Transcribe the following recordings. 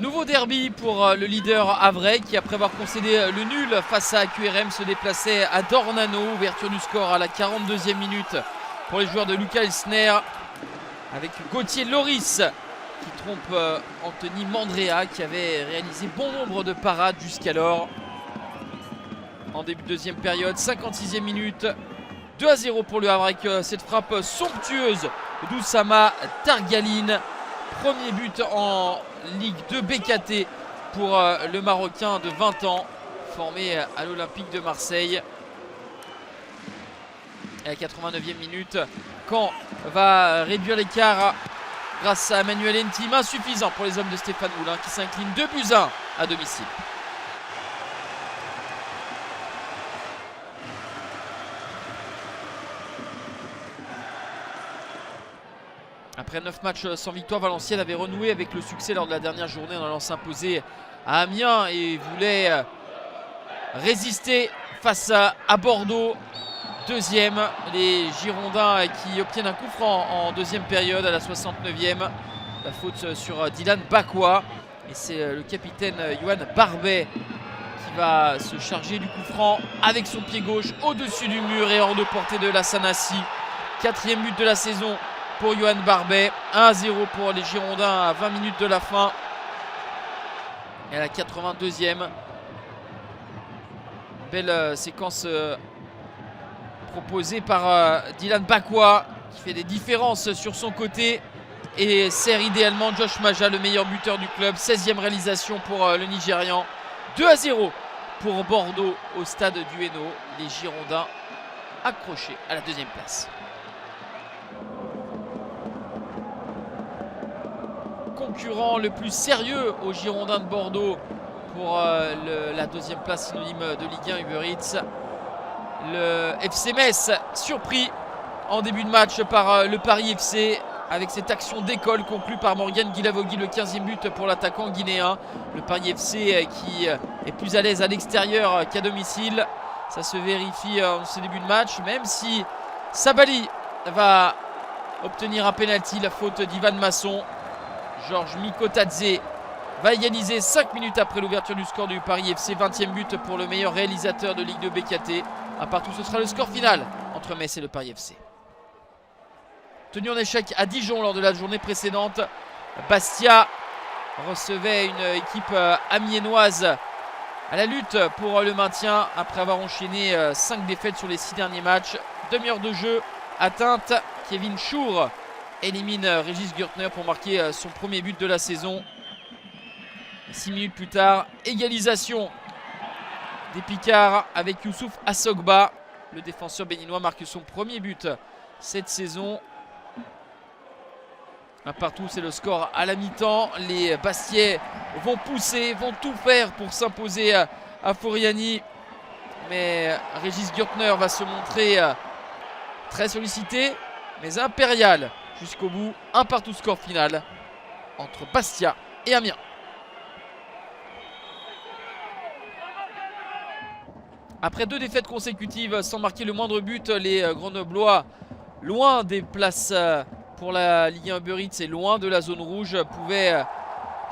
Nouveau derby pour le leader havrais qui, après avoir concédé le nul face à QRM, se déplaçait à Dornano. Ouverture du score à la 42e minute pour les joueurs de Luca Elsner, avec Gauthier Loris qui trompe Anthony Mandrea, qui avait réalisé bon nombre de parades jusqu'alors. En début de deuxième période, 56e minute, 2-0 pour le Havre avec cette frappe somptueuse d'Oussama Targaline. Premier but en Ligue 2 BKT pour le Marocain de 20 ans, formé à l'Olympique de Marseille. Et à la 89e minute, Caen va réduire l'écart grâce à Emmanuel Ntim. Insuffisant pour les hommes de Stéphane Moulin qui s'inclinent 2-1 à domicile. Après 9 matchs sans victoire, Valenciennes avait renoué avec le succès lors de la dernière journée en allant s'imposer à Amiens et voulait résister face à Bordeaux. Deuxième, les Girondins qui obtiennent un coup franc en deuxième période à la 69e. La faute sur Dylan Bakwa. Et c'est le capitaine Yohan Barbet qui va se charger du coup franc avec son pied gauche au-dessus du mur et hors de portée de Lassanassi. 4e but de la saison pour Yohan Barbet. 1-0 pour les Girondins à 20 minutes de la fin. Et à la 82e, belle séquence proposée par Dylan Bakwa, qui fait des différences sur son côté et sert idéalement Josh Maja, le meilleur buteur du club. 16e réalisation pour le Nigérian. 2-0 pour Bordeaux au stade du Hainaut. Les Girondins accrochés à la deuxième place. Concurrent le plus sérieux aux Girondins de Bordeaux pour la deuxième place synonyme de Ligue 1 Uber Eats. Le FC Metz, surpris en début de match par le Paris FC avec cette action d'école conclue par Morgan Guilavogui, le 15e but pour l'attaquant guinéen. Le Paris FC qui est plus à l'aise à l'extérieur qu'à domicile. Ça se vérifie en ce début de match, même si Sabali va obtenir un pénalty, la faute d'Ivan Masson. Georges Mikotadze va égaliser 5 minutes après l'ouverture du score du Paris FC. 20e but pour le meilleur réalisateur de Ligue 2 BKT. Un partout, ce sera le score final entre Metz et le Paris FC. Tenu en échec à Dijon lors de la journée précédente, Bastia recevait une équipe amiénoise à la lutte pour le maintien après avoir enchaîné 5 défaites sur les 6 derniers matchs. Demi-heure de jeu atteinte, Kevin Chour élimine Régis Gürtner pour marquer son premier but de la saison. 6 minutes plus tard, égalisation des Picards avec Youssouf Assogba. Le défenseur béninois marque son premier but cette saison. Un partout, c'est le score à la mi-temps. Les Bastiais vont pousser, vont tout faire pour s'imposer à Foriani. Mais Régis Gürtner va se montrer très sollicité, mais impérial jusqu'au bout. Un partout, score final entre Bastia et Amiens. Après 2 défaites consécutives sans marquer le moindre but, les Grenoblois, loin des places pour la Ligue 1 Uber Eats et loin de la zone rouge, pouvaient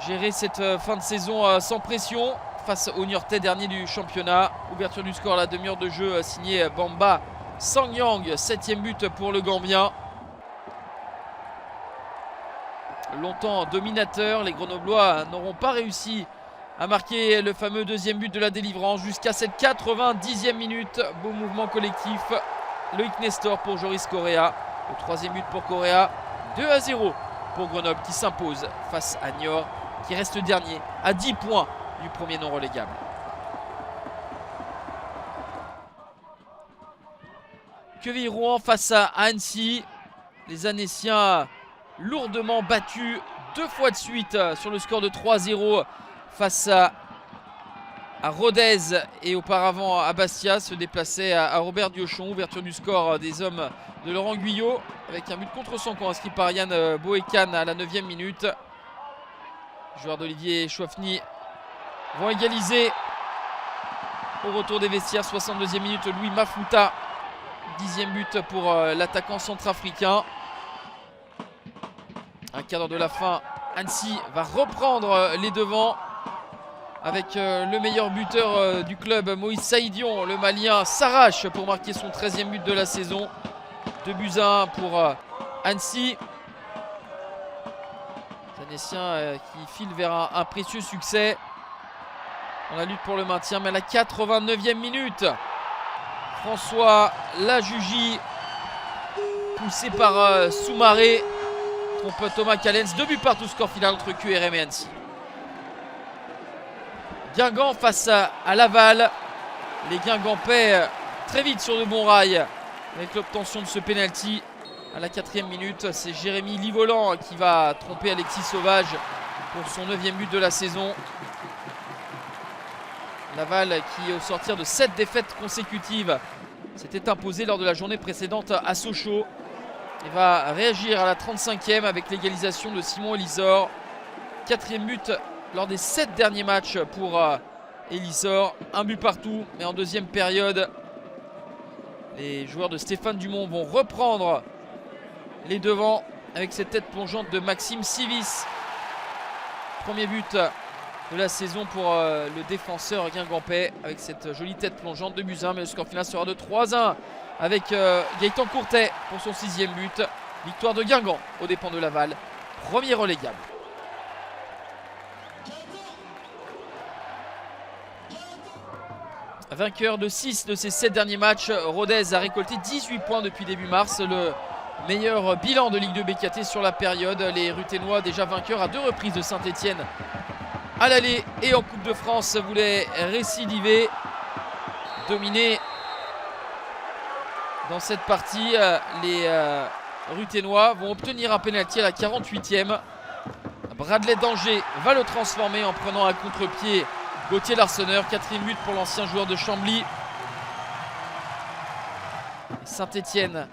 gérer cette fin de saison sans pression face au Niortais, dernier du championnat. Ouverture du score à la demi-heure de jeu signé Bamba Sangyang. 7e but pour le Gambien. Longtemps dominateur, les Grenoblois n'auront pas réussi à marquer le fameux 2e but de la délivrance jusqu'à cette 90e minute. Beau mouvement collectif. Loïc Nestor pour Joris Correa. Le 3e but pour Correa. 2-0 pour Grenoble qui s'impose face à Niort, qui reste dernier à 10 points du premier non relégable. Quevilly-Rouen face à Annecy. Les Annéciens lourdement battus 2 fois de suite sur le score de 3-0 face à Rodez et auparavant à Bastia. Se déplaçait à Robert Diochon. Ouverture du score des hommes de Laurent Guyot avec un but contre son camp inscrit par Yann Boekan à la 9e minute. Les joueurs d'Olivier Chouafny vont égaliser au retour des vestiaires. 62e minute, Louis Mafouta. 10e but pour l'attaquant centrafricain. Un quart d'heure de la fin Annecy va reprendre les devants avec le meilleur buteur du club, Moïse Saïdion. Le Malien s'arrache pour marquer son 13e but de la saison. 2-1 pour Annecy. Les Annéciens qui filent vers un précieux succès dans la lutte pour le maintien. Mais à la 89e minute, François Lajugie, poussé par Soumaré, trompe Thomas Callens. 2 buts partout, score final entre QRM et Annecy. Guingamp face à Laval. Les Guingampais très vite sur de bons rails avec l'obtention de ce penalty à la 4e minute. C'est Jérémy Livolan qui va tromper Alexis Sauvage pour son 9e but de la saison. Laval qui, au sortir de 7 défaites consécutives, s'était imposé lors de la journée précédente à Sochaux. Il va réagir à la 35e avec l'égalisation de Simon Elisor. 4e but lors des 7 derniers matchs pour Elisor. 1 but partout, mais en deuxième période, les joueurs de Stéphane Dumont vont reprendre les devants avec cette tête plongeante de Maxime Sivis. Premier but de la saison pour le défenseur guingampais avec cette jolie tête plongeante. 2-1, mais le score final sera de 3-1 avec Gaëtan Courtet pour son 6e but. Victoire de Guingamp aux dépens de Laval, premier relégable. Vainqueur de 6 de ses 7 derniers matchs, Rodez a récolté 18 points depuis début mars. Le meilleur bilan de Ligue 2 BKT sur la période. Les Ruthénois, déjà vainqueurs à 2 reprises de Saint-Etienne à l'aller et en Coupe de France, voulaient récidiver, dominer dans cette partie. Les Ruthénois vont obtenir un pénalty à la 48e. Bradley Danger va le transformer en prenant à contre-pied Gauthier Larsonneur. 4e but pour l'ancien joueur de Chambly. Saint-Etienne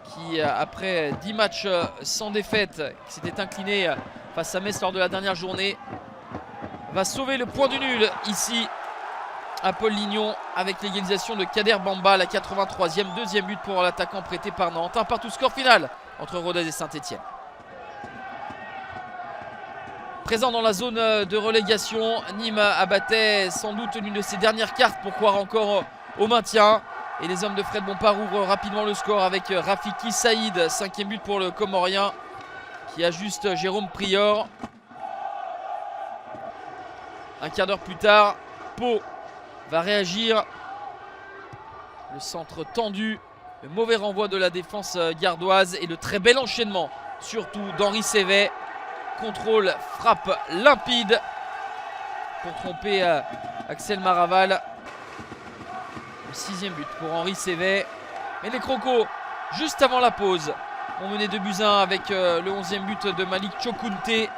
qui, après 10 matchs sans défaite, qui s'était incliné face à Metz lors de la dernière journée, va sauver le point du nul ici à Paul-Lignon avec l'égalisation de Kader Bamba à la 83e. 2e but pour l'attaquant prêté par Nantes. 1 partout, score final entre Rodez et Saint-Etienne. Présent dans la zone de relégation, Nîmes abattait sans doute l'une de ses dernières cartes pour croire encore au maintien. Et les hommes de Fred Bompard ouvrent rapidement le score avec Rafiki Saïd. 5e but pour le Comorien qui ajuste Jérôme Prior. Un quart d'heure plus tard, Pau va réagir. Le centre tendu, le mauvais renvoi de la défense gardoise et le très bel enchaînement surtout d'Henri Sévet. Contrôle, frappe limpide pour tromper Axel Maraval. Le 6e but pour Henri Sévet. Mais les Crocos, juste avant la pause, ont mené 2-1 avec le 11e but de Malik Chokounté.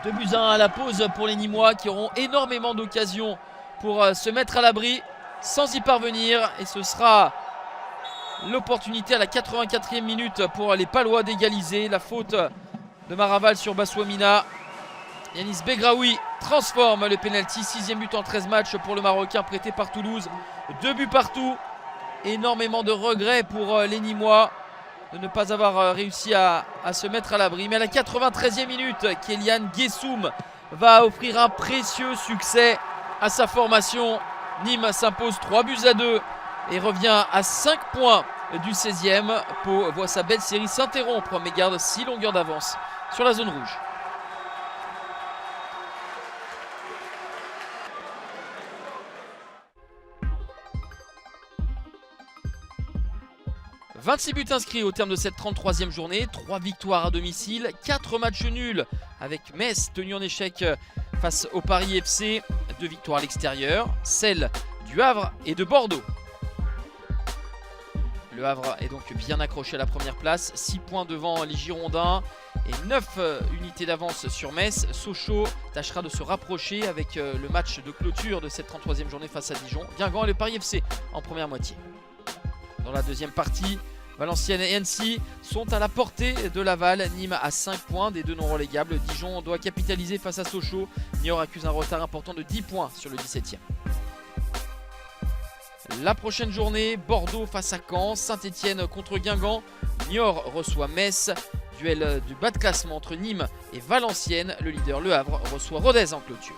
2-1 à la pause pour les Nîmois qui auront énormément d'occasions pour se mettre à l'abri sans y parvenir. Et ce sera l'opportunité à la 84e minute pour les Palois d'égaliser. La faute de Maraval sur Bassouamina. Yanis Begraoui transforme le penalty. 6e but en 13 matchs pour le Marocain prêté par Toulouse. 2 buts partout. Énormément de regrets pour les Nîmois de ne pas avoir réussi à se mettre à l'abri. Mais à la 93e minute, Kélian Guessoum va offrir un précieux succès à sa formation. Nîmes s'impose 3-2 et revient à 5 points du 16e. Pau voit sa belle série s'interrompre mais garde 6 longueurs d'avance sur la zone rouge. « 26 buts inscrits au terme de cette 33e journée, 3 victoires à domicile, 4 matchs nuls avec Metz tenu en échec face au Paris FC, 2 victoires à l'extérieur, celle du Havre et de Bordeaux. Le Havre est donc bien accroché à la première place, 6 points devant les Girondins et 9 unités d'avance sur Metz. Sochaux tâchera de se rapprocher avec le match de clôture de cette 33e journée face à Dijon. Guingamp et le Paris FC en première moitié. Dans la deuxième partie, Valenciennes et Annecy sont à la portée de Laval. Nîmes à 5 points des 2 non relégables. Dijon doit capitaliser face à Sochaux. Niort accuse un retard important de 10 points sur le 17e. La prochaine journée, Bordeaux face à Caen, Saint-Etienne contre Guingamp, Niort reçoit Metz, Duel du bas de classement entre Nîmes et Valenciennes. Le leader Le Havre reçoit Rodez en clôture.